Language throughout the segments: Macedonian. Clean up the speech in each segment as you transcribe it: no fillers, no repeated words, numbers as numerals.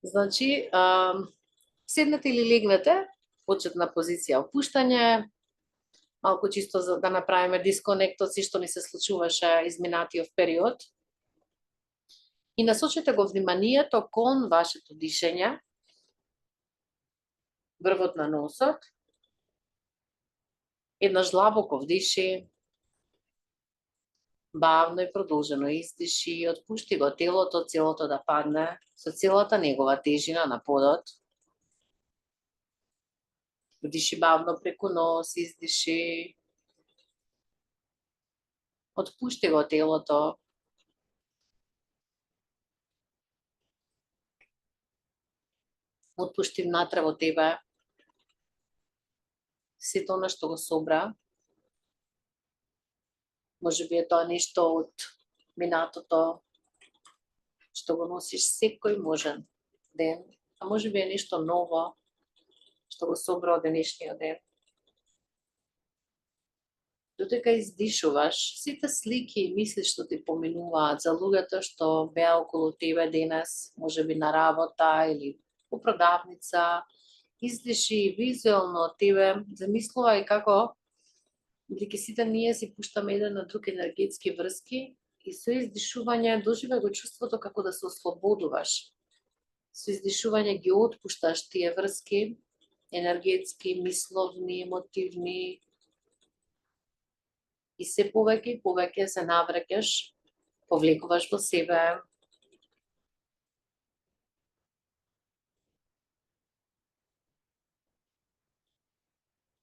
Значи, седнете или легнете, почетна позиција опуштање, малку чисто за да направиме дисконект од се што ни се случуваше изминатиот период. И насочете го вниманието кон вашето дишење, врвот на носот, еднаш длабоко вдиши, бавно и продолжено издиши и отпушти го телото, целото да падне со целата негова тежина на подот. Вдиши бавно преку нос, издиши. Отпушти го телото. Отпушти внатре во тебе сето она што го собра. Може би е тоа нешто од минатото што го носиш секој можен ден, а може би е нешто ново што го собра од денешниот ден. Додека издишуваш, сите слики и мисли што ти поминуваат за луѓето што беа околу тебе денес, може би на работа или во продавница, издиши визуелно од тебе, замислувај како бидејќи сите ние си пуштаме еден на друг енергетски врски и со издишување доживеј го чувството како да се ослободуваш. Со издишување ги отпушташ тие врски, енергетски, мисловни, емотивни, и се повеќе и повеќе се навраќаш, повлекуваш во себе.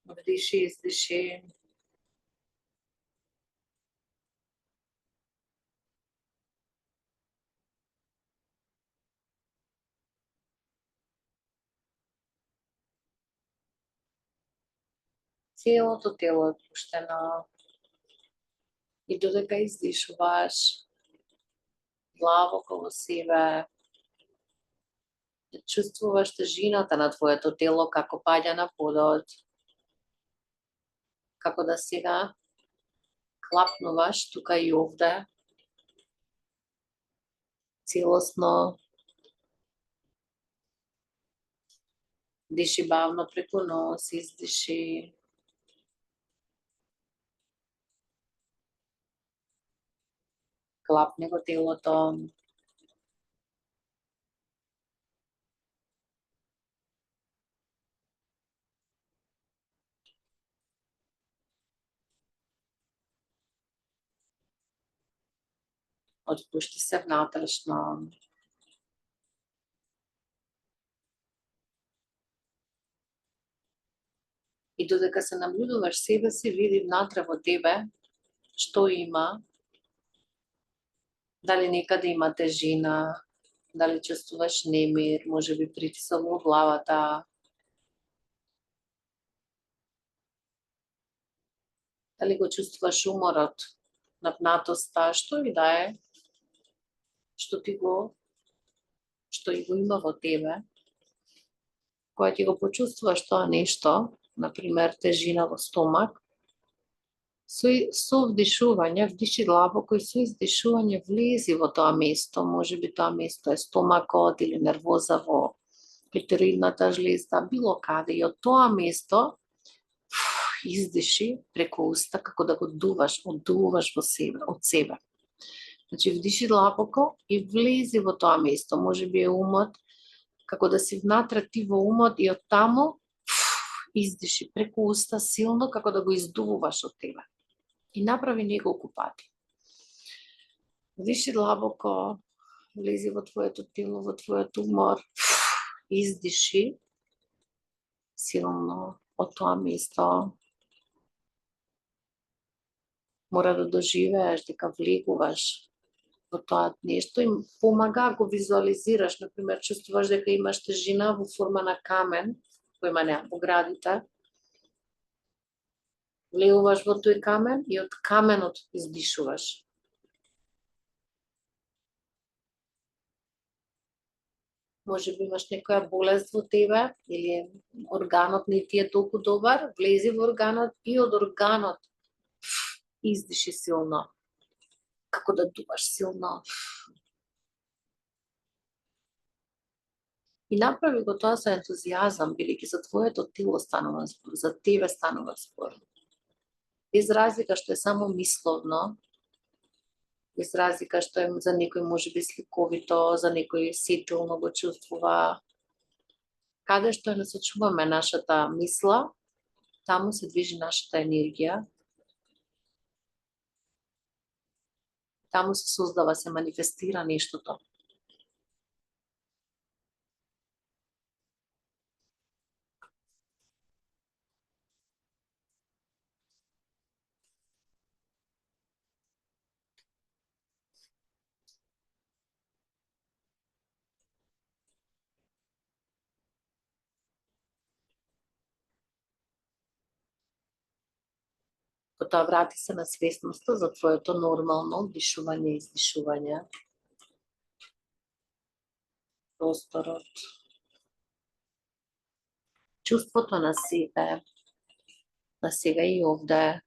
Вдиши, издиши. Целото тело е пуштено. И додека издишуваш, длабоко во себе, чувствуваш тежината на твоето тело како паѓа на подот, како да сега клапнуваш тука и овде, целосно. Диши бавно преку нос, издиши. Клапни го телото. Отпушти се внатрешно. И додека се наблюдуваш себе си, види внатре во тебе што има. Дали некаде има тежина, дали чувствуваш немир, може би притисок во главата. Дали го чувствуваш уморот, напнатоста, што и да е, што и го има во тебе. Кога ќе го почувствуваш тоа нешто, например тежина во стомак, со вдишување, вдиши длабоко и со издишување влези во тоа место. Може би тоа место е стомакот или нервоза во петероидната жлезда, било каде. И од тоа место издиши преку уста како да го оддуваш во себе, од себе. Значи вдиши длабоко и влези во тоа место. Може би е умот, како да си внатре ти во умот и од таму издиши преку уста силно како да го издувуваш од тебе. И направи неколку пати. Вдиши длабоко, влези во твоето тело, во твојот умор, издиши силно од тоа место. Мора да доживееш дека влегуваш во тоа нешто и помага ако визуализираш, например, чувствуваш дека имаш тежина во форма на камен, кој има во градите. Влегуваш во тој камен и од каменот издишуваш. Може би имаш некоја болест во тебе или органот не ти е толку добар, влези во органот и од органот издиши силно. Како да дуваш силно. И направи го тоа со ентузијазам, бидејќи за твоето тело станува збор, за тебе станува збор. Без разлика што е само мисловно, без разлика што е за некој можеби сликовито, за некој сетилно го чувствува. Каде што ја насочуваме нашата мисла, таму се движи нашата енергија. Таму се создава, се манифестира нештото. Потоа врати се на свесноста за твоето нормално дишување и издишување. Просторот. Чувството на себе, на сега и овде.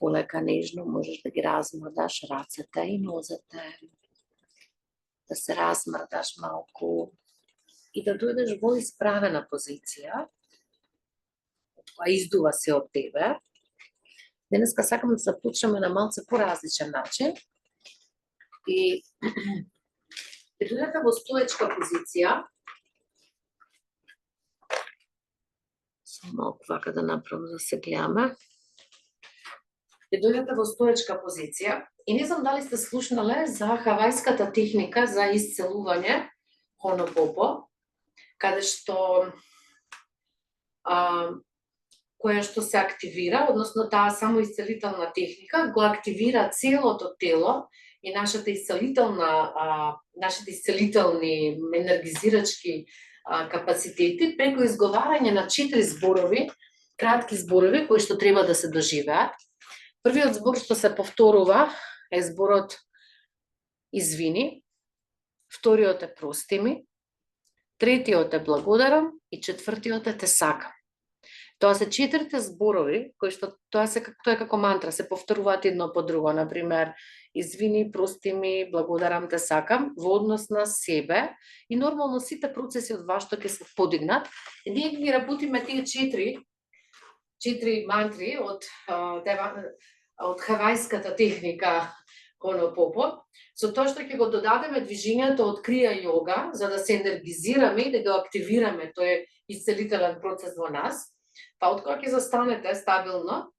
Полека нежно можеш да ги размрдаш рацете и нозете, да се размрдаш малку и да дојдеш во исправена позиција, која издува се од тебе. Денеска сакам да се почнеме на малце поразличен начин и ќе дојдете во стоечка позиција. Само малку вака да направам да се гледаме. Ќе дојдете во стоечка позиција и не знам дали сте слушнале за хавајската техника за исцелување Ho'oponopono, каде што која што се активира, односно таа самоисцелителна техника го активира целото тело и нашите исцелителни енергизирачки капацитети преку изговарање на 4 зборови, кратки зборови кои што треба да се доживеат. Првиот збор што се повторува е зборот извини, вториот е прости ми, третиот е благодарам и четвртиот е те сакам. Тоа се 4 зборови кои што тоа е како мантра, се повторуваат едно по друго, например извини, прости ми, благодарам, те сакам, во однос на себе и нормално сите процеси од вас што ќе се подигнат. И ние ги работиме тие 4 мантри од хавајската техника Ho'oponopono, со тоа што ќе го додадеме движењето од крија йога, за да се енергизираме и да го активираме тој исцелителен процес во нас. Па од кога ќе застанете стабилно,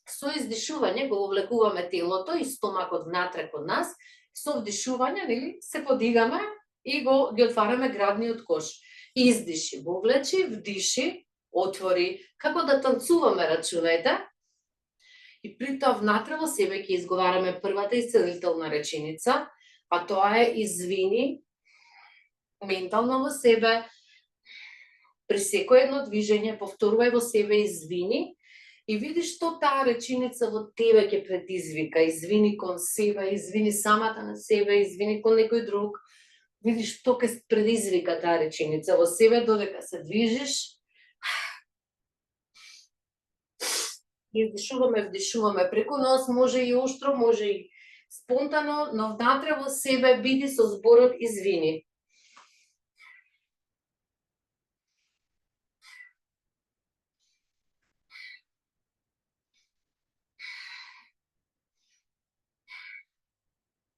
со издишување го вовлекуваме телото и стомакот внатре код нас, со вдишување, нели, се подигаме и ги отвараме градниот кош. Издиши, вовлечи, вдиши, отвори, како да танцуваме, рачунајте. И при тоа внатре во себе ќе изговараме првата исцелителна реченица, а тоа е извини, ментално во себе, при секој едно движење повторувај во себе извини и види што таа реченица во тебе ќе предизвика. Извини кон себе, извини самата на себе, извини кон некој друг. Види што ќе предизвика таа реченица во себе додека се движиш. Издишуваме, вдишуваме преку нос, може и оштро, може и спонтано, но внатре во себе биди со зборот извини.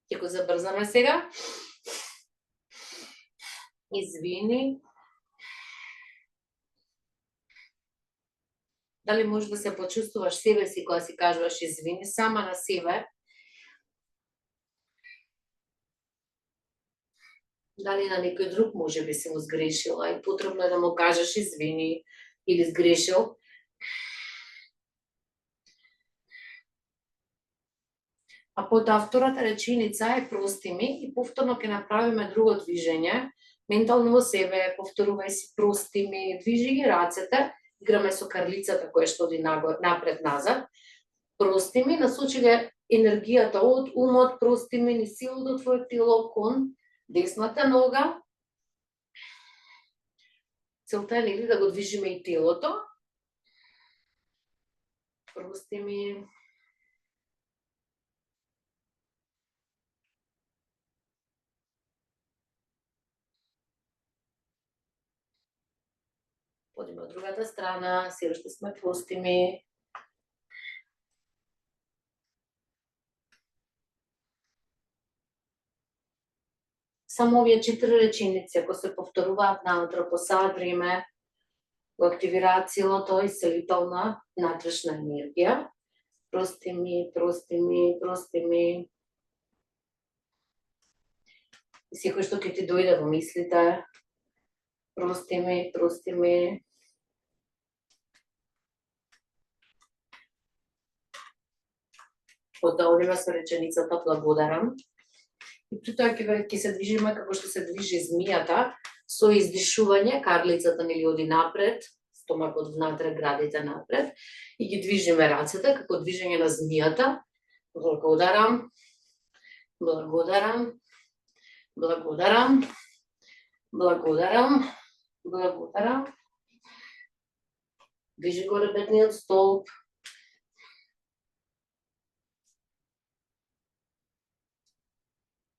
Ќе го забрзаме сега. Извини. Дали можеш да се почувствуваш себе си кога си кажуваш извини сама на себе? Дали на некој друг може би си му сгрешила и потребно е да му кажеш извини или сгрешил? А потоа втората реченица е прости ми и повторно ќе направиме друго движење. Ментално во себе повторувај си прости ми, движи ги рацете, играме со карлицата која што оди напред-назад. Прости ми, насочи ге енергијата од умот, прости ми, низ силото твое тело кон десната нога. Целта е нели да го движиме и телото Прости ми. Одиме од другата страна, се уште сме прости ми. Само овие 4 реченици, ако се повторуваат наутро по саат време, го активираат целото исцелителна внатрешна енергија. Прости ми, прости ми, прости ми. И секој што ќе ти дојде во мислите, прости ми, прости ми. Потоа одиме со реченицата благодарам. И при тоа ќе се движиме како што се движи змијата, со издишување, карлицата нели оди напред, стомакот внатре, градите напред, и ги движиме рацете како движење на змијата. Благодарам, благодарам, благодарам, благодарам, благодарам. Движи горе бедниот столб.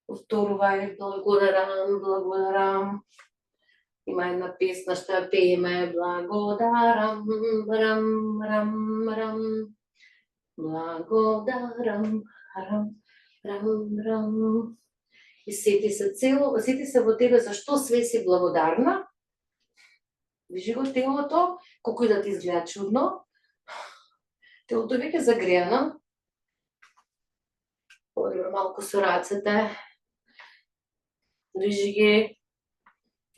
Повторувај, благодарам, благодарам. Има една песна што ја пееме, благодарам, рам, рам, рам. Благодарам, рам, рам, рам. И сети се во тебе за што све си благодарна. Движи го телото, колку и да ти изгледа чудно. Телото веќе загреано. Подобро малку со рацете. Движи ги.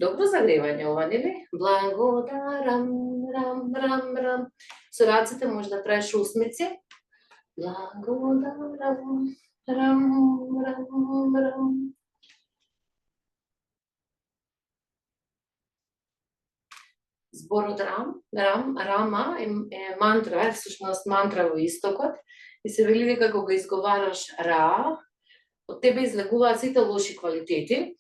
Добро загревање ова, нели? Благодарам, рам, рам, рам. Со рацете може да правиш усмици. Благодарам, рам, рам, рам. Зборот рама е мантра, е всушност мантра во истокот. И се вели дека кога изговараш ра, од тебе излегуваат сите лоши квалитети.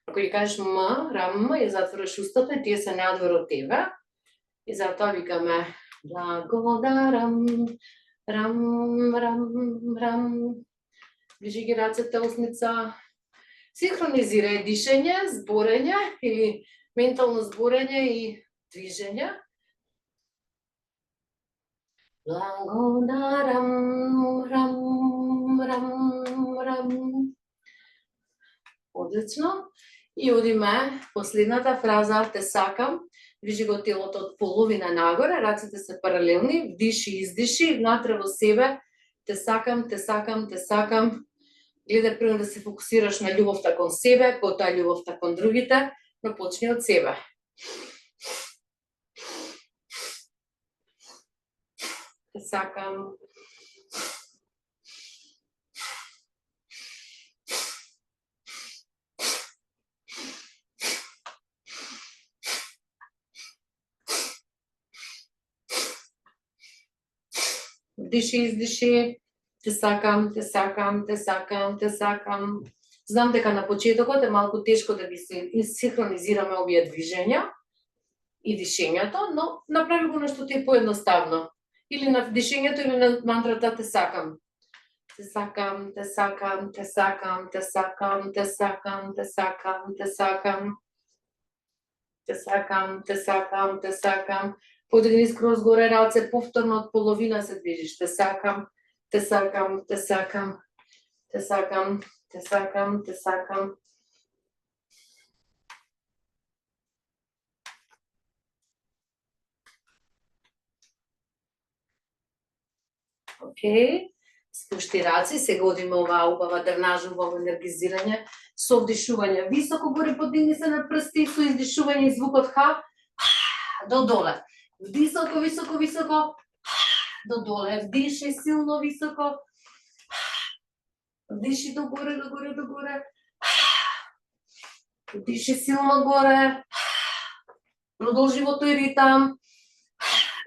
Ако ја кажеш м, рам, ја затвориш устата и тие се надвор од тебе. И затоа викаме благодарам, рам, рам, рам. Движи ги рацете, усмица. Синхронизирај дишење, зборење или ментално зборење и движење. Благодарам, рам, рам, рам. Одлично. И одиме последната фраза, те сакам. Движи го телото од половина нагоре, рацете се паралелни, вдиши, издиши, внатре во себе. Те сакам, те сакам, те сакам. Гледај прво да се фокусираш на љубовта кон себе, потоа љубовта кон другите, но почни од себе. Те сакам. Диши, издиши. Те сакам, те сакам, те сакам, те сакам. Знам дека на почетокот е малку тешко да ги се синхронизираме овие движења и дишењето, но направи го нешто ти е поедноставно. Или на дишењето или на мантрата те сакам. Те сакам, те сакам, те сакам, те сакам, те сакам, те сакам, те сакам. Те сакам, те сакам, те сакам. Подигни скроз горе раце, повторно од половина се движиш. Те сакам, те сакам, те сакам, те сакам, те сакам, те сакам. Океј. Спушти раци, сега одиме оваа убава дрнажово енергизирање со вдишување. Високо горе подигни се на прсти, со издишување и звукот ха до доле. Високо, високо, високо, до доле. Вдиши силно високо. Вдиши до горе, до горе, до горе. Вдиши силно горе. Продолжи во тој ритам.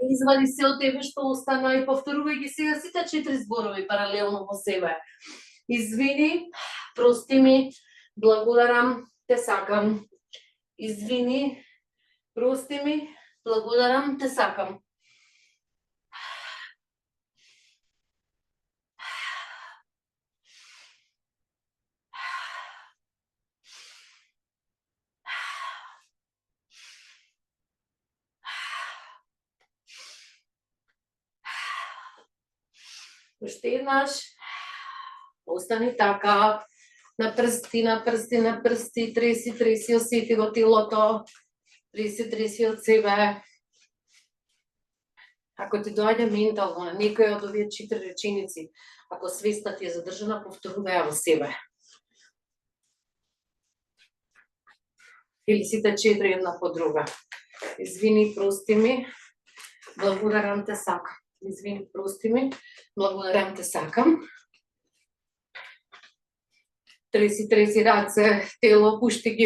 Извади се од тебе што остана и повторувај ги сега сите 4 зборови паралелно во себе. Извини, прости ми, благодарам, те сакам. Извини, прости ми, благодарам, те сакам. Уште еднаш. Остани така. На прсти, треси, осети го телото. Треси од себе. Ако ти доаѓа ментално на некој од овие 4 реченици, ако свеста ти е задржана, повторувај во себе. Или сите 4 една по друга. Извини, прости ми, благодарам те, сакам. Извини, прости ми, благодарам те, сакам. Треси раце, тело, пушти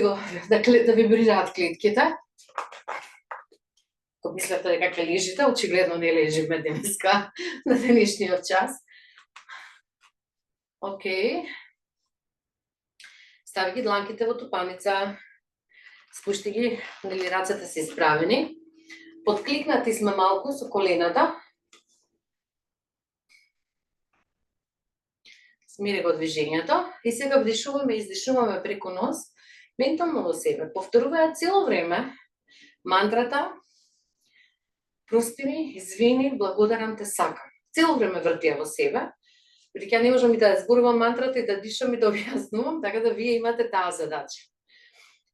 го да вибрираат клетките. Ако мислите дека ќе лежите, очигледно не лежиме денеска, на денешниот час. Океј. Стави ги дланките во тупаница. Спушти ги, нели рацете се исправени. Подкликнати сме малку со колената. Смири го движењето. И сега вдишуваме и издишуваме преку нос. Ментално во себе. Повторувај цело време мантрата. Прости ми, извини, благодарам те, сакам. Цело време вртија во себе. Бидејќи не можам и да зборувам мантрата и да дишам и да објаснувам, така да вие имате таа задача.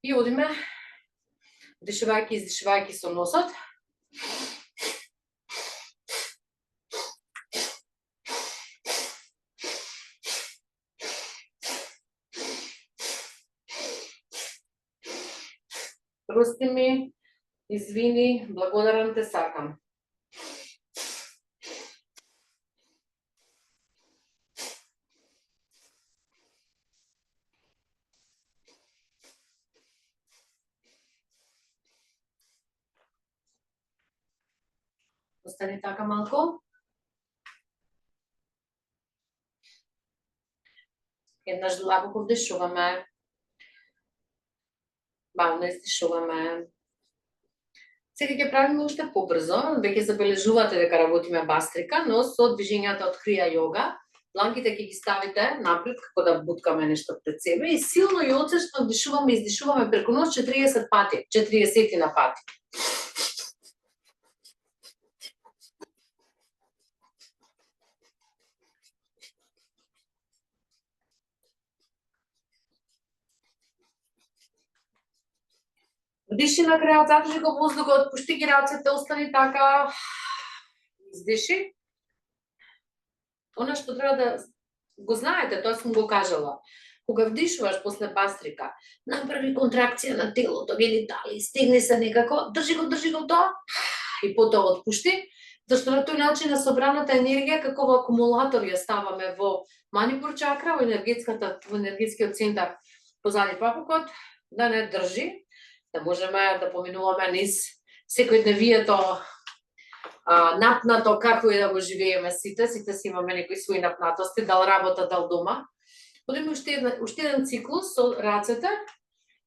И одиме, дишувајќи, издишувајќи со носот. Прости ми, извини, благодарам те, сакам. Остани така малку. Еднаш длабоко вдишуваме. Бавно издишуваме. Сега ќе правиме уште побрзо, веќе забележувате дека работиме бастрика, но со движењата од крија йога, дланките ќе ги ставите напред, како да буткаме нешто пред себе и силно и оцешно вдишуваме и издишуваме преку нос 40 пати, 40 на пати. Вдиши на крајот, задржи го воздухот, пушти ги рацете, остани така. Издиши. Она што треба да го знаете, тоа сум го кажала. Кога вдишуваш после бастрика, направи контракција на телото, генитали, стегни се некако, држи го тоа и потоа отпушти, зашто на тој начин на собраната енергија како во акумулатор ја ставаме во манипур чакра, во енергетскиот центар позади папукот, да не држи, да можеме да поминуваме низ секојдневието напнато, како и да го живееме сите си имаме некои своји напнатости, дал работа, дал дома. Одиме уште еден циклус со рацете,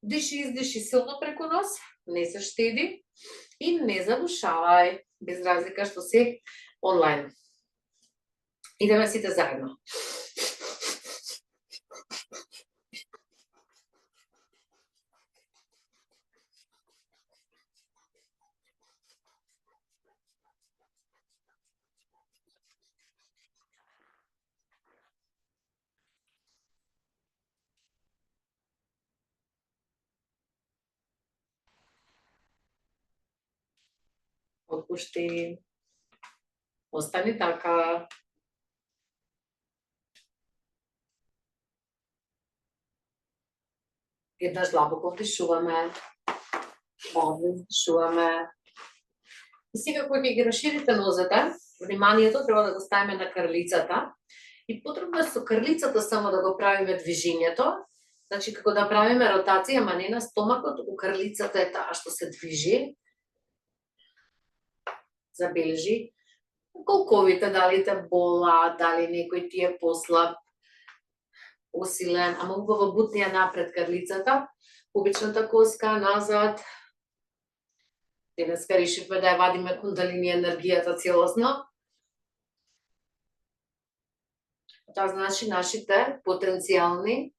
диши, издиши силно преку нос, не се штеди и не задушавај, без разлика што се онлайн. Идеме сите заедно. Отпушти. Остани така. Еднаш длабоко вдишуваме. Бавно вдишуваме. И сега кога ќе ги расширите нозете, вниманието треба да го ставиме на крлицата. И потребно е со крлицата само да го правиме движењето. Значи, како да правиме ротација, ама не на стомакот, туку крлицата е таа што се движи. Забележи колковите, дали те бола, дали некој ти е послаб, усилен, ама убаво бутни ја напред крлицата, пубичната коска, назад. Денеска решивме да ја вадиме кундалини енергијата целосно. Тоа значи нашите потенцијални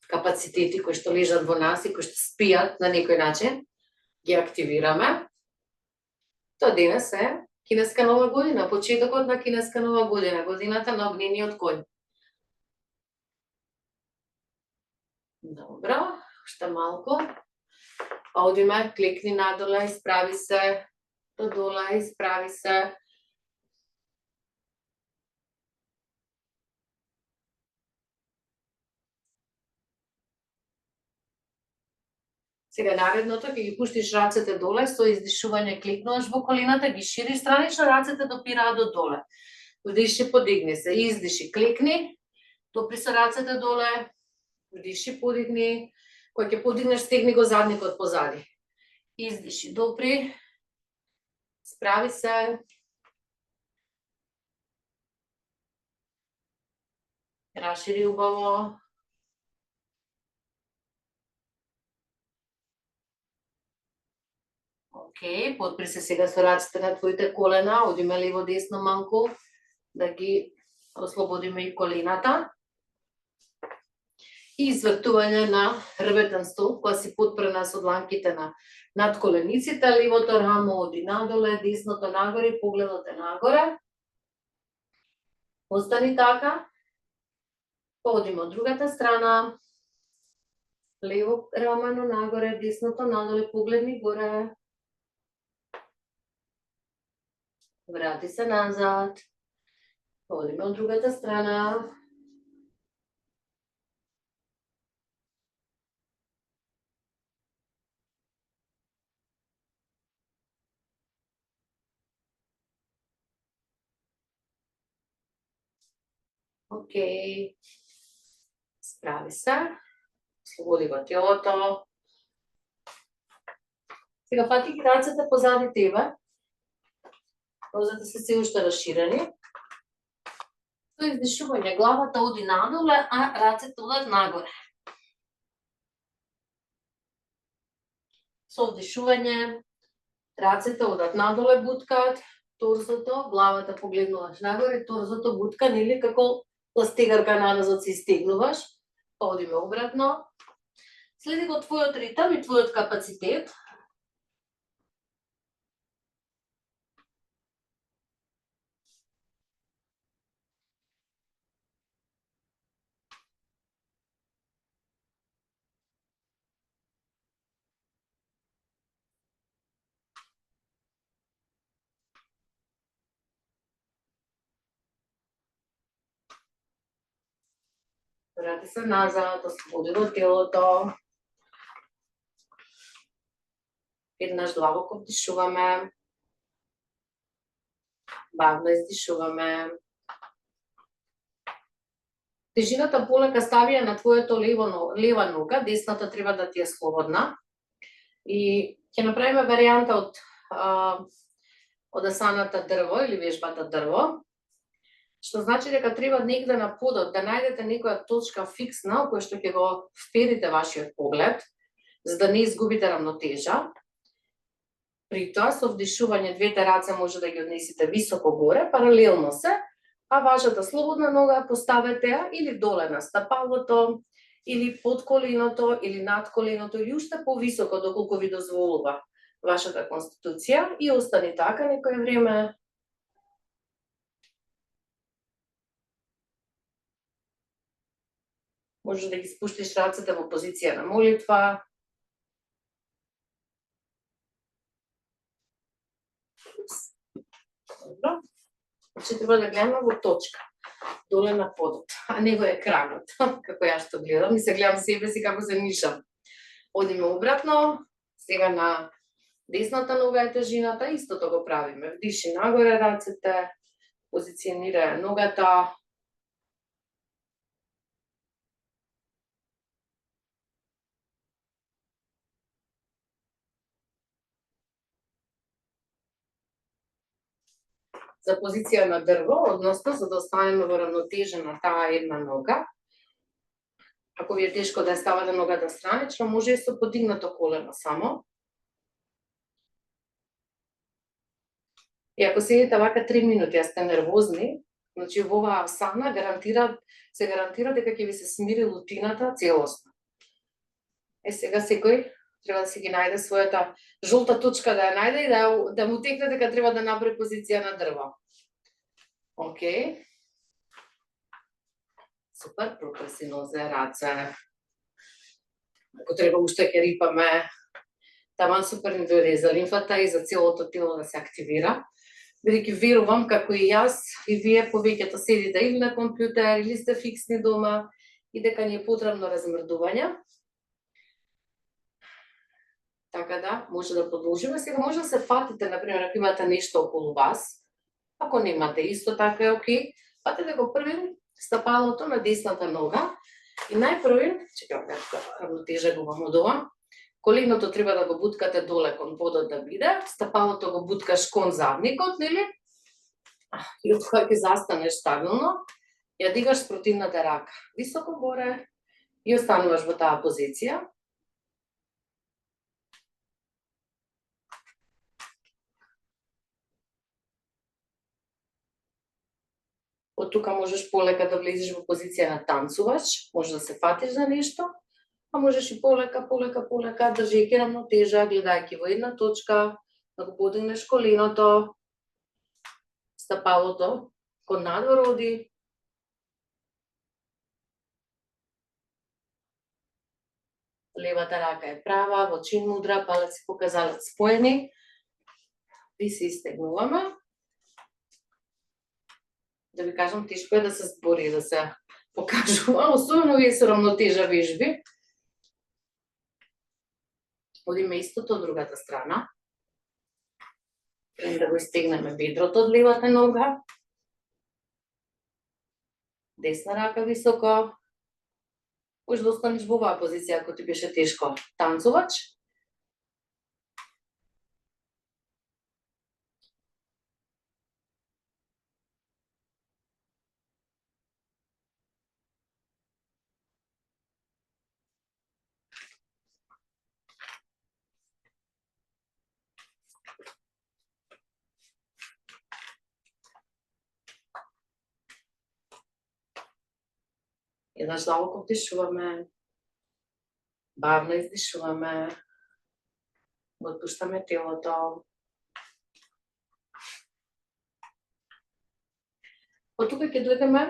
капацитети кои што лежат во нас и кои што спијат на некој начин, ги активираме. Тоа денес е Кинеска нова година, почетокот на кинеска нова година, годината на огнениот коњ. Добро, уште малку. Одиме, клекни надоле, исправи се, додоле, исправи се. Сега наредното ќе ги пуштиш рацете доле, со издишување кликнуваш во колената, ги шириш странично, рацете допираат до доле. Вдиши, подигни се, издиши, кликни, допри се рацете доле, вдиши, подигни, кога ќе подигнеш, стегни го задникот позади. Издиши, допри, справи се. Рашири убаво. Океј, подпри се сега со рацете на твоите колена, одиме ливо десно малку, да ги ослободиме и колената. И извртување на хрбетен столб, која си подпрена со дланките на над колениците, ливото рамо оди надоле, десното нагоре, погледот е нагоре. Остани така. Одиме од другата страна. Лево рамено нагоре, десното надоле, погледни горе. Врати се назад. Одиме од другата страна. Океј. Справи се. Слободи го телото. Сега фати ги рацете позади тебе. Нозете се се уште расширени. Со издишување главата оди надоле, а рацете одат нагоре. Со вдишување рацете одат надоле, буткаат, торзото, главата погледнуваш нагоре, торзото буткан или како ластегарка назад се истегнуваш. Одиме обратно. Следи го твојот ритам и твојот капацитет. Врати се назад, ослободи го телото. Еднаш длабоко вдишуваме. Бавно издишуваме. Тежината полека стави ја на твоето лева нога, десната треба да ти е слободна. И ќе направиме варијанта од асаната дрво или вежбата дрво, што значи дека треба негде на подот да најдете некоја точка фиксна, која што ќе го вперите вашиот поглед, за да не изгубите рамнотежа. При тоа, со вдишување, двете раце може да ги однесите високо горе, паралелно се, а вашата слободна нога поставете ја или доле на стапалото, или под коленото, или над коленото, или уште повисоко, доколку ви дозволува вашата конституција, и остани така некој време. Може да ги спуштиш рацете во позиција на молитва. Добро. Значи треба да гледаме во точка, доле на подот, а не во екранот, како ја што гледам, и се гледам себе си како се нишам. Одиме обратно, сега на десната нога е тежината, истото го правиме. Вдиши нагоре рацете, позиционира ногата. За позиција на дрво, односно за да останеме во равнотежа на таа една нога. Ако ви е тешко да ја ставате ногата странично, може и со подигнато колено само. И ако седите вака 3 минути, а сте нервозни, значи во оваа асана се гарантира дека ќе ви се смири лутината целосно. Сега секој Треба да си ги најде својата жолта точка, да ја најде и да му текне дека треба да направи позиција на дрво. Океј. Супер, пропреси нозе, раце. Ако треба уште ќе рипаме. Таман супер ни дојде и за лимфата и за целото тело да се активира. Бидејќи верувам, како и јас, и вие повеќето седите или на компјутер, или сте фиксни дома, и дека ни е потребно размрдување. Така да, може да продолжиме. Сега може да се фатите, например, ако имате нешто околу вас. Ако немате, исто така е окей. Фатите го први стапалото на десната нога. И најпрви, чекам како равнотежа го имам од ова, коленото треба да го буткате доле кон подот да биде, стапалото го буткаш кон задникот, нели? И од кога ќе застанеш стабилно, ја дигаш спротивната рака високо горе и остануваш во таа позиција. Од тука можеш полека да влезеш во позиција на танцувач, може да се фатиш за нешто, а можеш и полека, држејќи равнотежа, гледајќи во една точка, да го подигнеш коленото, стапалото кон надвор оди. Левата рака е права, во чин мудра, палец и показалец споени. И се истегнуваме. Да ви кажам, тешко е да се збори, да се покажува, особено вие со равнотежа вежби. Одиме истото од другата страна. Да го истегнеме бедрото од левата нога. Десна рака високо. Може да останеш во оваа позиција ако ти беше тешко. Танцувач. Еднаш длабоко вдишуваме, бавно издишуваме, го отпуштаме телото. Од тука ќе дојдеме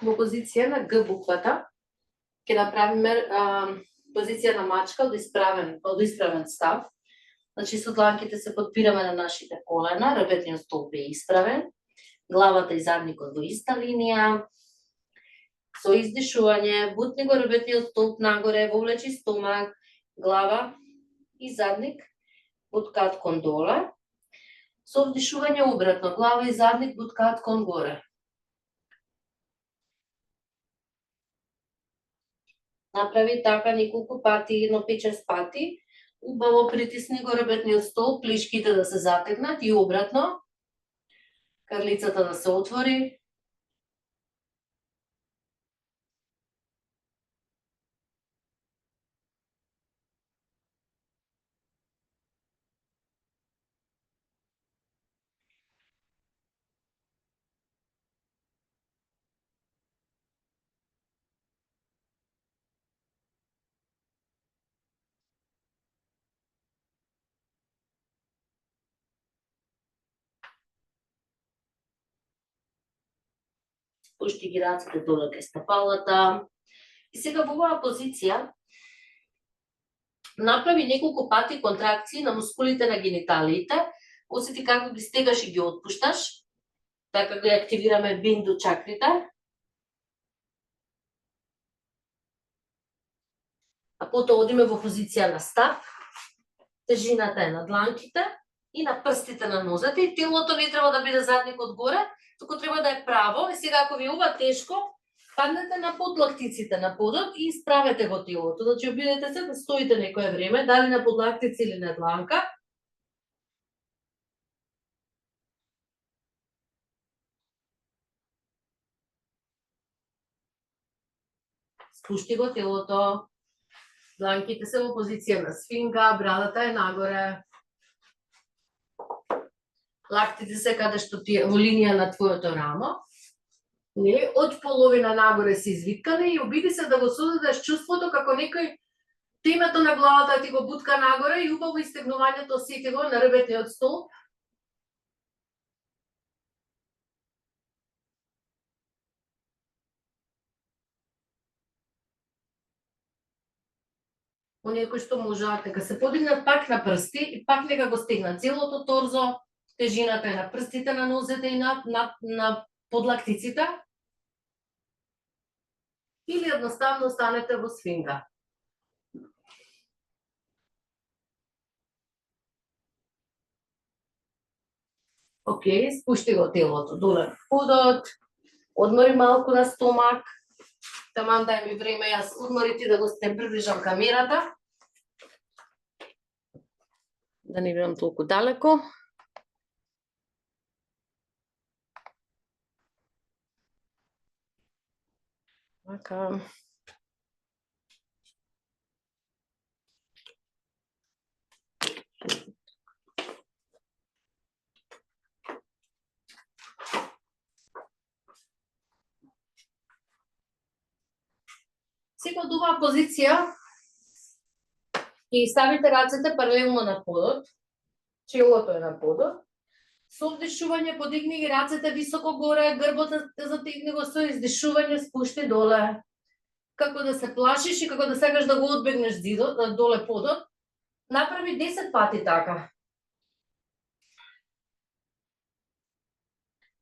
во позиција на Г буквата. Ќе направиме позиција на мачка од исправен став. Значи со дланките се подпираме на нашите колена, ребетниот столб е исправен, главата и задникот во иста линија. Со издишување, бутни го ребетниот столб нагоре, вовлечи стомак, глава и задник буткаат кон доле. Со вдишување обратно, глава и задник буткаат кон горе. Направи така неколку пати, едно 5-6 пати. Убаво притисни го ребетниот столб, плишките да се затегнат и обратно. Карлицата да се отвори. Пушти ги рацете доле кај стапалата. И сега во оваа позиција направи неколку пати контракции на мускулите на гениталиите. Осети како ги стегаш и ги отпушташ. Така ги активираме бинду чакрите. А потоа одиме во позиција на стап. Тежината е на дланките и на прстите на нозете. И телото не треба да биде задникот горе, туку треба да е право. И сега ако ви е ова тешко, паднете на подлактиците на подот и исправете го телото. Значи обидете се да стоите некое време, дали на подлактици или на дланка. Спушти го телото. Дланките се во позиција на сфинга, брадата е нагоре. Лактите се каде што ти е во линија на твоето рамо. Од половина нагоре се извиткане и обиди се да го создадеш чувството како некој Темето на главата ти го бутка нагоре и убаво истегнувањето сети го на ребетниот столб. Оние кои што можат, нека се подигнат пак на прсти и пак нека го стегнат целото торзо, тежината е на прстите на нозете и на подлактиците. Или едноставно останете во свинга. Океј, спушти го телото доле на подот, одмори малку на стомак, таман дај ми време јас одмори ти да го приближам камерата. Да не бидам толку далеко. Така. Сега од оваа позиција и ставите рацете паралелно на подот, челото е на подот. Со вдишување подигни ги рацете високо горе, грбот затегни го, со издишување спушти доле. Како да се плашиш и како да сакаш да го одбегнеш зидот, доле подот, направи 10 пати така.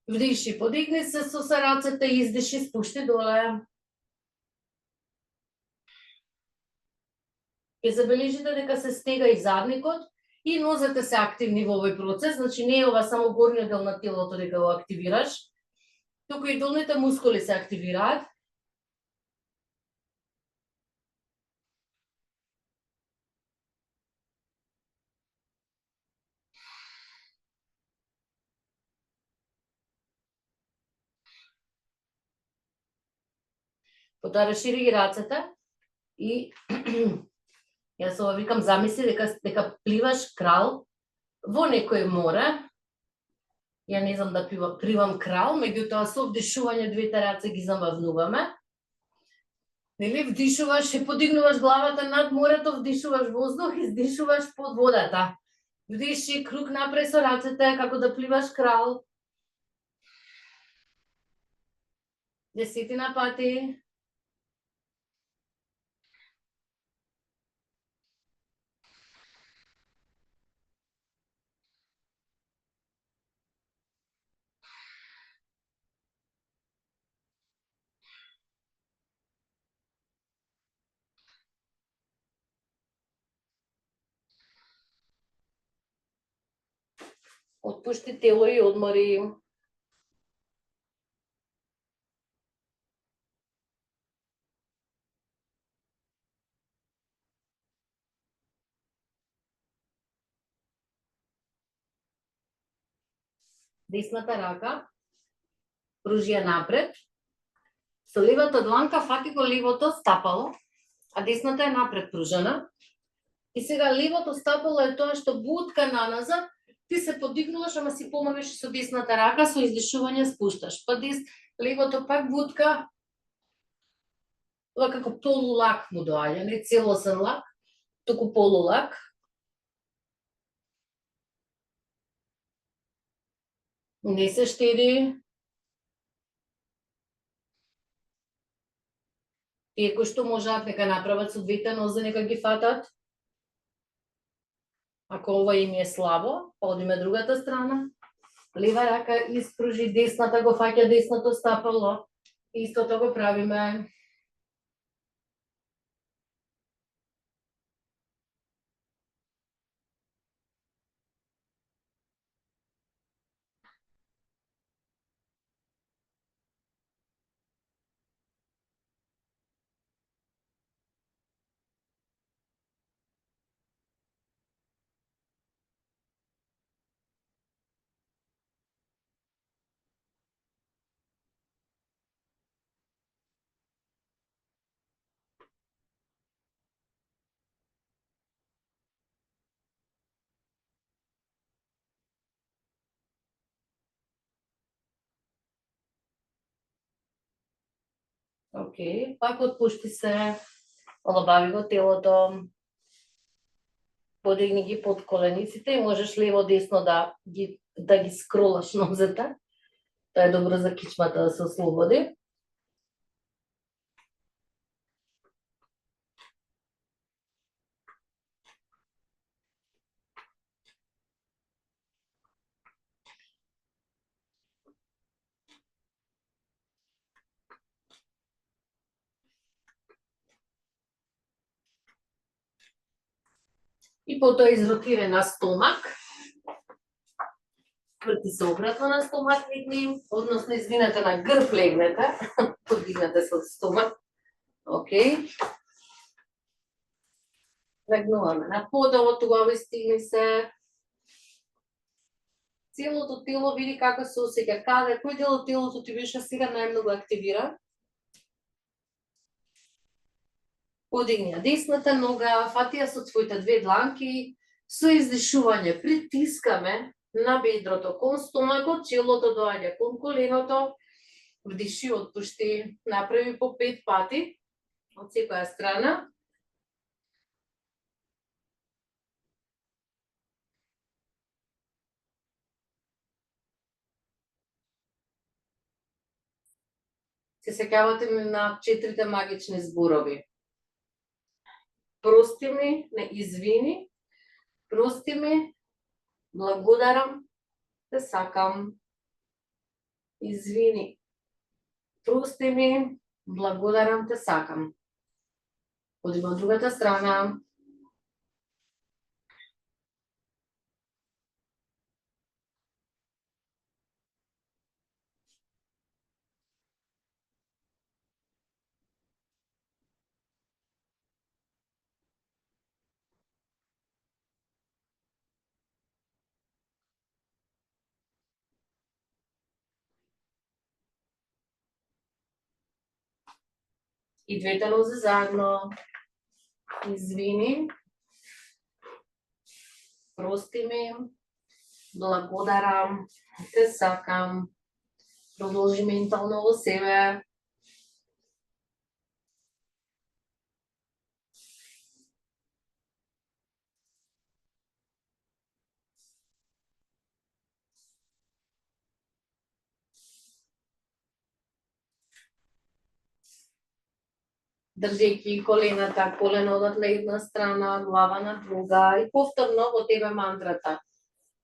Вдиши, подигни се со рацете, издиши, спушти доле. Ќе забележите дека се стега и задникот и нозете се активни во овој процес, значи не е ова само горниот дел на телото дека го активираш, туку и долните мускули се активираат. Потоа расшири ги рацете и јас ова викам, замисли дека пливаш крал во некој море. Ја не знам да пливам крал, меѓутоа со вдишување двете раце ги замавнуваме. Нели, вдишуваш и подигнуваш главата над морето, вдишуваш воздух, издишуваш под водата. Вдиши круг напред со рацете како да пливаш крал. 10 пати. Отпушти тело и одмори. Десната рака пружи ја напред. Со левата дланка фати го левото стапало, а десната е напред пружена. И сега левото стапало е тоа што бутка наназад, ти се подигнуваш, ама си помагаш со десната рака, со издишување спушташ. Па левото пак бутка, ова како полулак му доаѓа, не целосен лак, туку полулак. Не се штеди. Тие кои што можат, нека направат со двете нозе, нека ги фатат. Ако ова им е слабо, па одиме другата страна. Лева рака испружи, десната го фаќа десното стапало. Истото го правиме. Океј, пак отпушти се, олабави го телото. Подигни ги под колениците и можеш лево-десно да ги скролаш нозете. Тоа е добро за кичмата да се ослободи. И потоа изротире на стомак. Врти се обратно на стомак легни, односно извинете на грб легнете, подигнете се од стомак. Океј. Легнуваме на подолу, тогава стигни се. Целото тело види како се осеќа, каде, кој дел од телото ти беше сега најмногу активира. Подигни ја десната нога, фати ја со твоите две дланки, со издишување притискаме на бедрото кон стомакот, челото доаѓа кон коленото, вдиши, отпушти, направи по 5 пати од секоја страна. Се сеќавате ми на 4 магични зборови. Прости ми, не извини, прости ми, благодарам, те сакам. Извини, прости ми, благодарам, те сакам. Одиме од другата страна. И двете нозе заедно. Извини, прости ми, благодарам, те сакам. Продолжи ментално во себе. Држејќи колената, колено на една страна, глава на друга и повторно во тебе мантрата.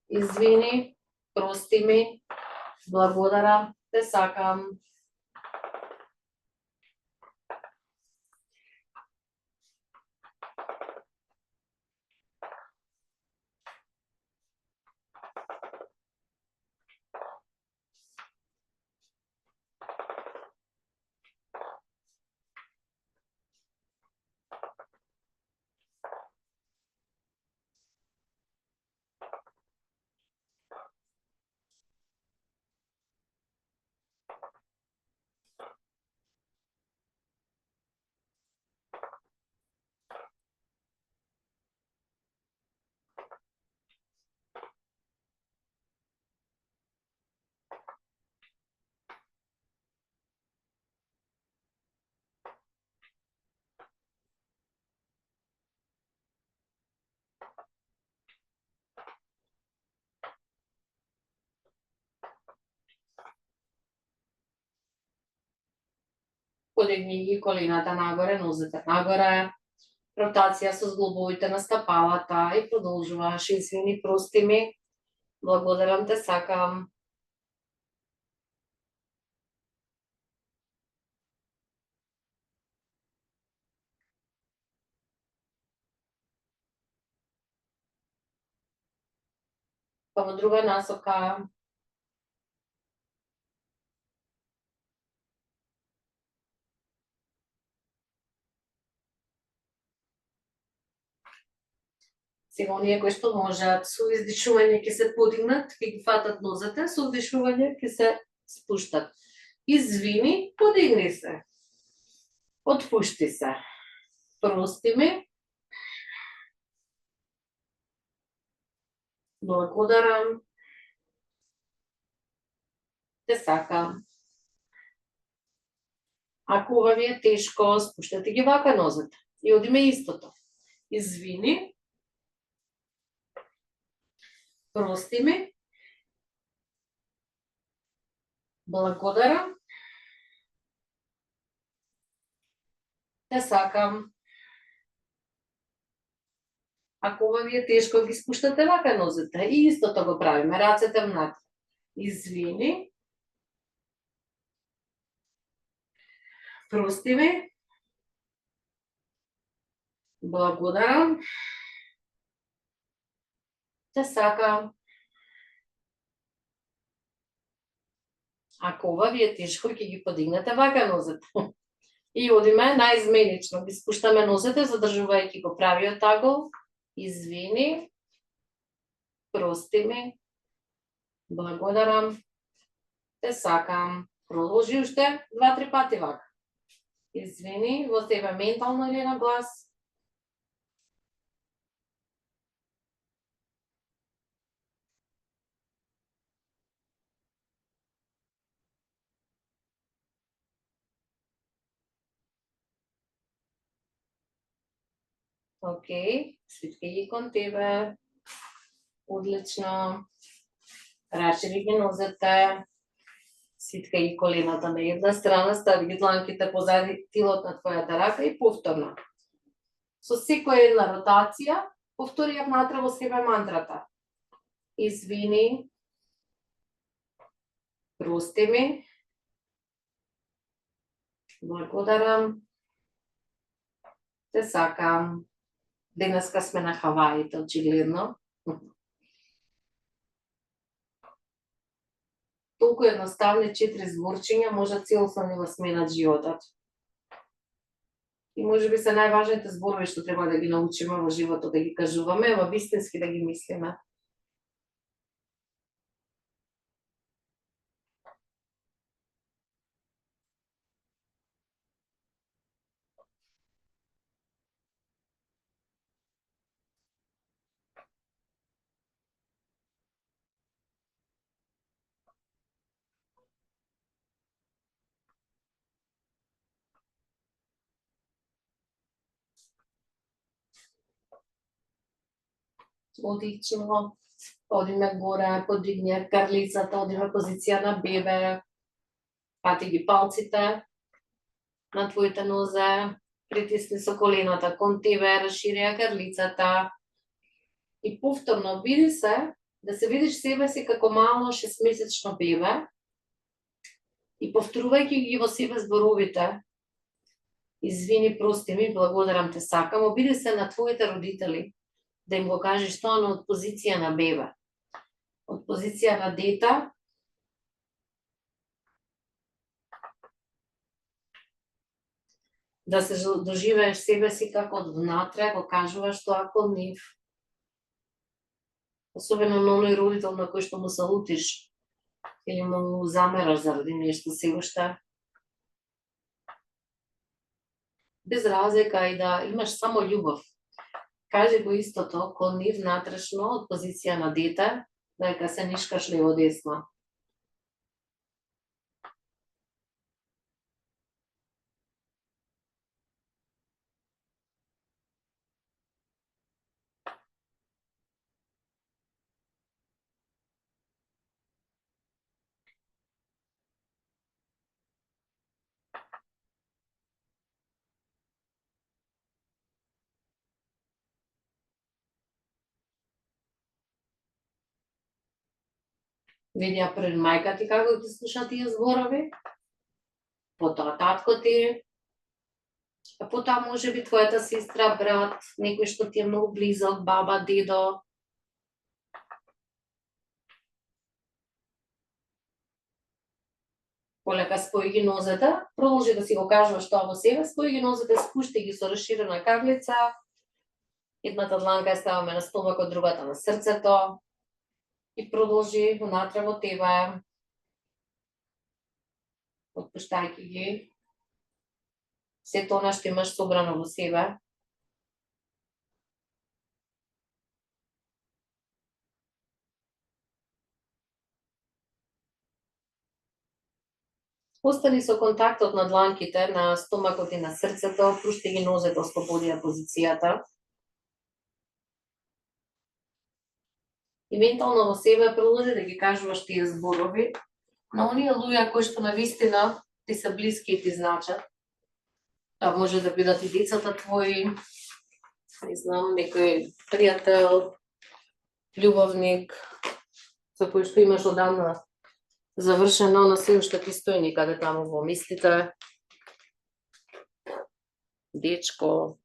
Извини, прости ми, благодарам, те сакам. Подигни ги колената нагоре, нозете нагоре, ротација со зглобовите на стапалата и продолжуваш. Извини, прости ми, благодарам, те сакам. Па во друга насока. Сега оние кои што можат со издишување ќе се подигнат, ќе ги фатат нозете, со вдишување ќе се спуштат. Извини, подигни се. Отпушти се. Прости ми. Благодарам. Те сакам. Ако ова ви е тешко, спуштате ги вака нозете. И одиме истото. Извини. Прости ми. Благодарам. Те сакам. Ако ова ви е тешко, ги спуштате вака нозете. И истото го правиме, рацете внатре. Извини. Прости ми. Благодарам. Те сакам. Ако ова ви е тешко, ќе ги подигнете вака нозете. И одиме наизменично. Ги спуштаме нозете, задржувајќи го правиот агол. Извини. Прости ми. Благодарам. Те сакам. Продолжи уште 2-3 пати вака. Извини, во себе ментално или на глас. Океј, свитки ги кон тебе. Одлично. Рашири ги нозете. Свитка ги колената на една страна, стави ги дланките позади тилот на твојата рака и повторно. Со секоја една ротација, повтори ја внатре во себе мантрата. Извини. Прости ми. Благодарам. Те сакам. Денеска сме на Хаваите, очигледно. Толку едноставни 4 зборчиња можат целосно да сменат животот. И можеби се најважните зборови што треба да ги научиме во животот, да ги кажуваме, во вистински да ги мислиме. Одлично. Одиме горе, подигне карлицата, одиме позиција на бебе. Пати ги палците на твоите нозе. Притисни со колената кон тебе, расшири ја карлицата. И повторно види се, да се видиш себе си како мало 6-месечно бебе. И повторувајќи ги во себе зборовите. Извини, прости ми, благодарам, те сакам. Обиди се на твоите родители. Да им го кажеш тоа, но од позиција на бебе. Од позиција на дете. Да се доживееш себе си како од внатре, го кажуваш тоа кон нив. Особено на оној родител на кој што му се лутиш. Или му замераш заради нешто се уште. Без разлика и да имаш само љубов. Кажи го истото кон нив внатрешно од позиција на дете, дека се нишкаш лево десно. Види ја пред мајка ти како ти слуша тие зборови, потоа татко ти, а потоа може би твојата сестра, брат, некој што ти е многу близок, баба, дедо. Полека спои ги нозете, продолжи да си го кажуваш тоа во себе, спои ги нозете, спушти ги со расширена карлица. Едната дланка ја ставаме на стомакот, другата на срцето. И продолжи внатре во тебе. Отпуштајќи ги. Сето она што имаш собрано во себе. Остани со контактот на дланките, на стомакот и на срцето, пушти ги нозете, ослободи ја позицијата. И ментално во себе продолжи да ги кажуваш тие зборови на оние луѓе кои што навистина ти се блиски и ти значат. А може да бидат и децата твои, не знам, некој пријател, љубовник, со кој што имаш одамна завршено, но се уште ти стои некаде таму во мислите. Дечко,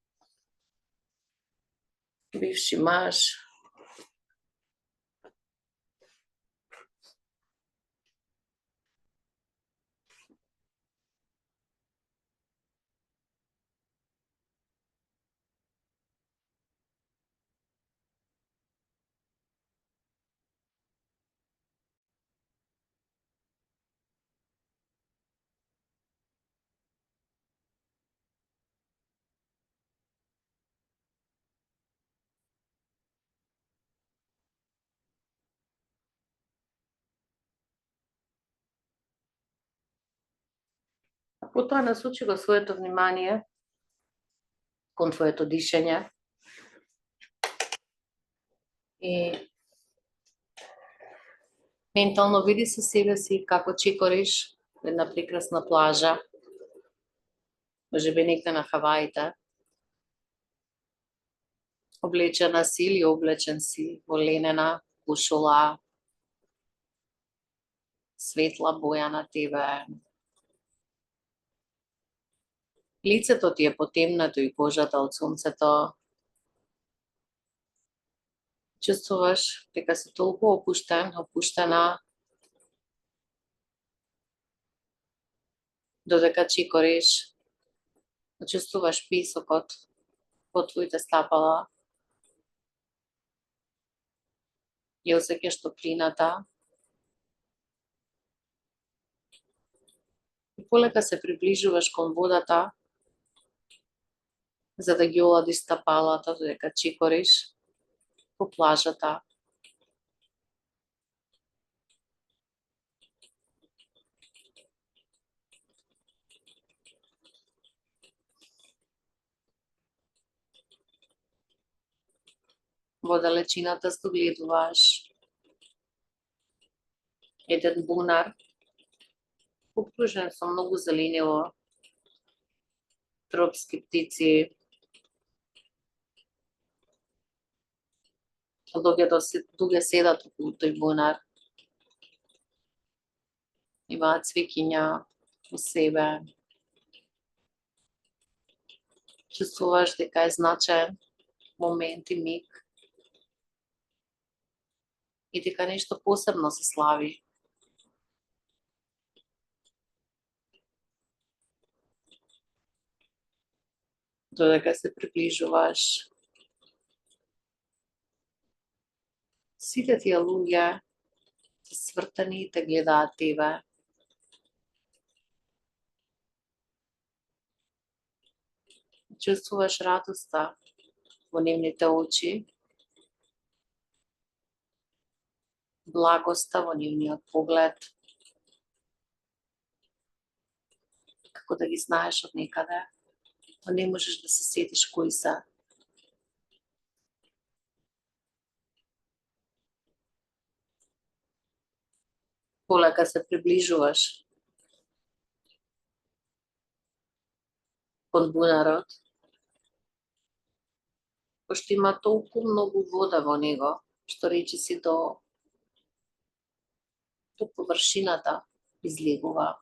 бивши маж. А потоа насочи го своето внимание кон твоето дишење и ментално види со себе си како чекориш една прекрасна плажа, можеби некаде на Хаваите. Облечена си или облечен си во ленена кушула, светла боја на тебе. Лицето ти е потемнато и кожата од сонцето. Чувствуваш дека си толку опуштен, опуштена, додека чекориш. Чувствуваш песокот во твоите стапала. Ја осеќаш топлината. И полека се приближуваш кон водата, за да ги оладиш стапалата додека чекориш по плажата. Во далечината стогледуваш еден бунар, окружен со многу зеленило, тропски птици. Луѓе седат околу тој бунар. Имаат цвеќиња во себе. Чувствуваш дека е значаен момент и миг и дека нешто посебно се слави. Додека се приближуваш, сите тие луѓе се свртани и те гледаат тебе. Чувствуваш радоста во нивните очи, благоста во нивниот поглед, како да ги знаеш од некаде, но не можеш да се сетиш кои се. Полека се приближуваш кон бунарот, пошто има толку многу вода во него, што речиси до површината излегува.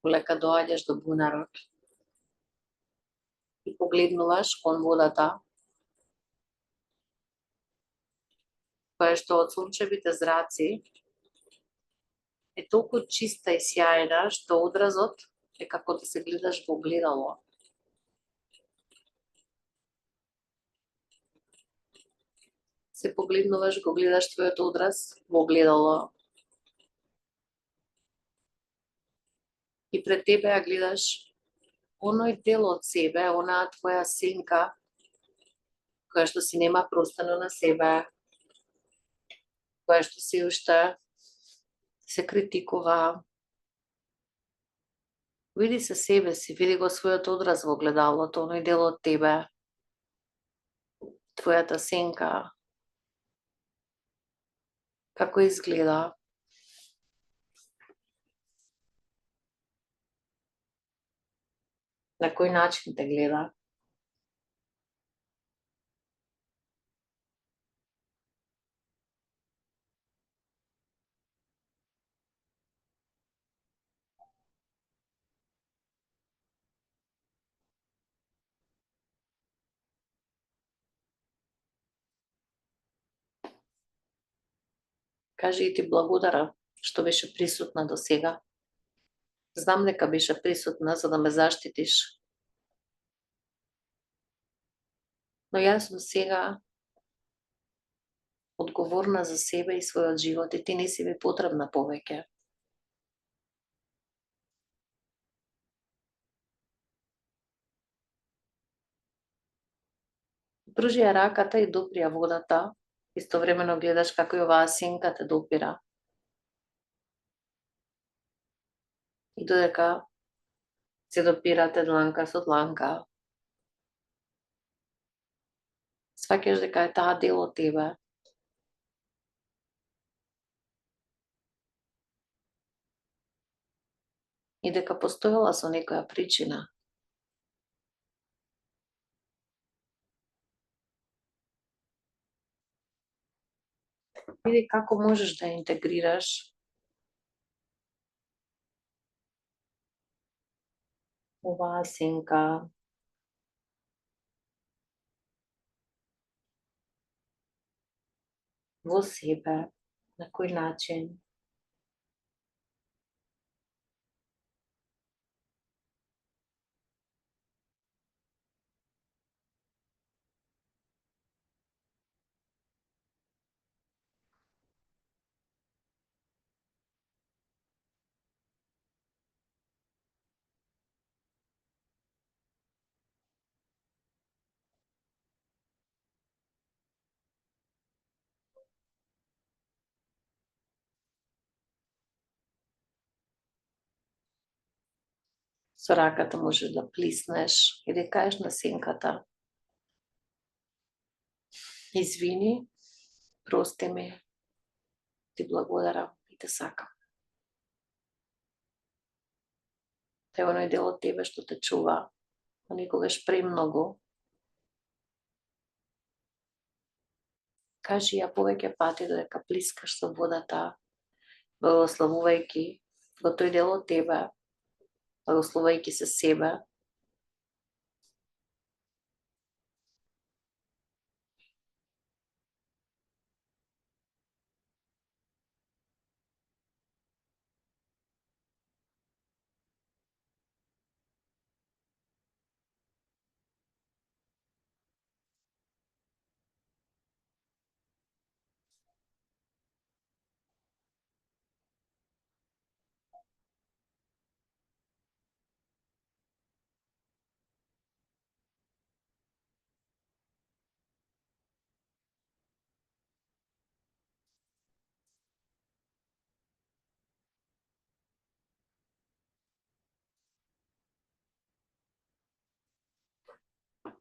Полека доаѓаш до бунарот и погледнуваш кон водата, која што од сончевите зраци е толку чиста и сјајна, што одразот е како да се гледаш во огледало. Се погледнуваш, го гледаш твојот одраз во огледало. И пред тебе ја гледаш оној дел од себе, онаа твоја сенка, која што си нема простано на себе, која што се уште се критикува, Види се себе си, види го својот одраз во огледалото, оној дел од тебе, твојата сенка, како изгледа. На кој начин те гледа? Кажи и ти благодарам што беше присутна до сега. Знам дека беше присутна за да ме заштитиш. Но јас сум сега одговорна за себе и својот живот и ти не си ми потребна повеќе. Пружи ја раката и допри ја водата, истовремено гледаш како и оваа сенка те допира. И додека се допирате дланка со дланка, сваќаш дека е таа дел од тебе. И дека постоела со некоја причина. Види како можеш да ја интегрираш оваа сенка во себе, на кој начин. Со раката можеш да плиснеш и да кажеш на сенката: извини, прости ми, ти благодарам и те сакам. Те оној дел од тебе што те чува, а никогаш премногу. Кажи ја повеќе пати додека плискаш со водата, благословувајќи го тој дел од тебе, благословувајќи се себе.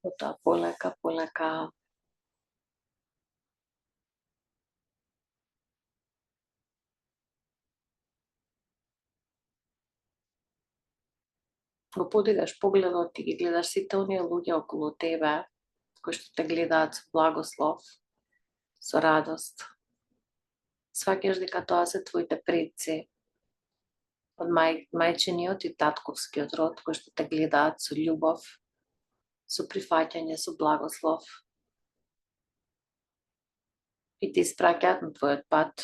Потоа полека, полека го подигаш погледот и ги гледаш сите оние луѓе околу тебе, кои што те гледаат со благослов, со радост. Сваќаш дека тоа се твоите предци од мајчиниот и татковскиот род, кои што те гледаат со љубов, со прифаќање, со благослов. И те испраќаат на твојот пат,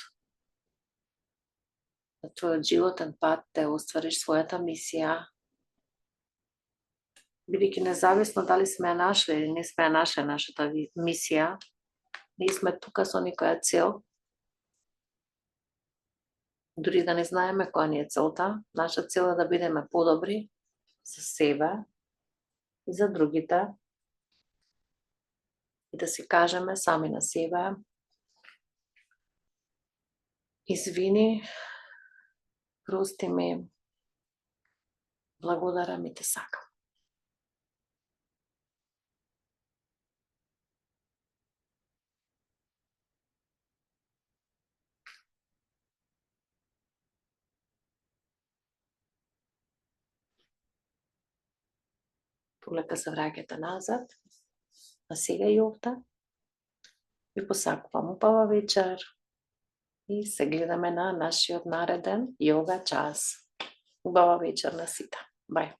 на твојот животен пат, да оствариш својата мисија. Бидејќи независно дали сме ја нашли или не сме ја нашли нашата мисија, ние сме тука со некоја цел. Дури да не знаеме која ни е целта, наша цел е да бидеме подобри за себе и за другите и да си кажеме сами на себе: извини, прости ми, Благодарам и те сакам. Полека се враќате назад, а сега и овде. Ви посакувам убава вечер и се гледаме на нашиот нареден јога час. Убава вечер на сите. Бај.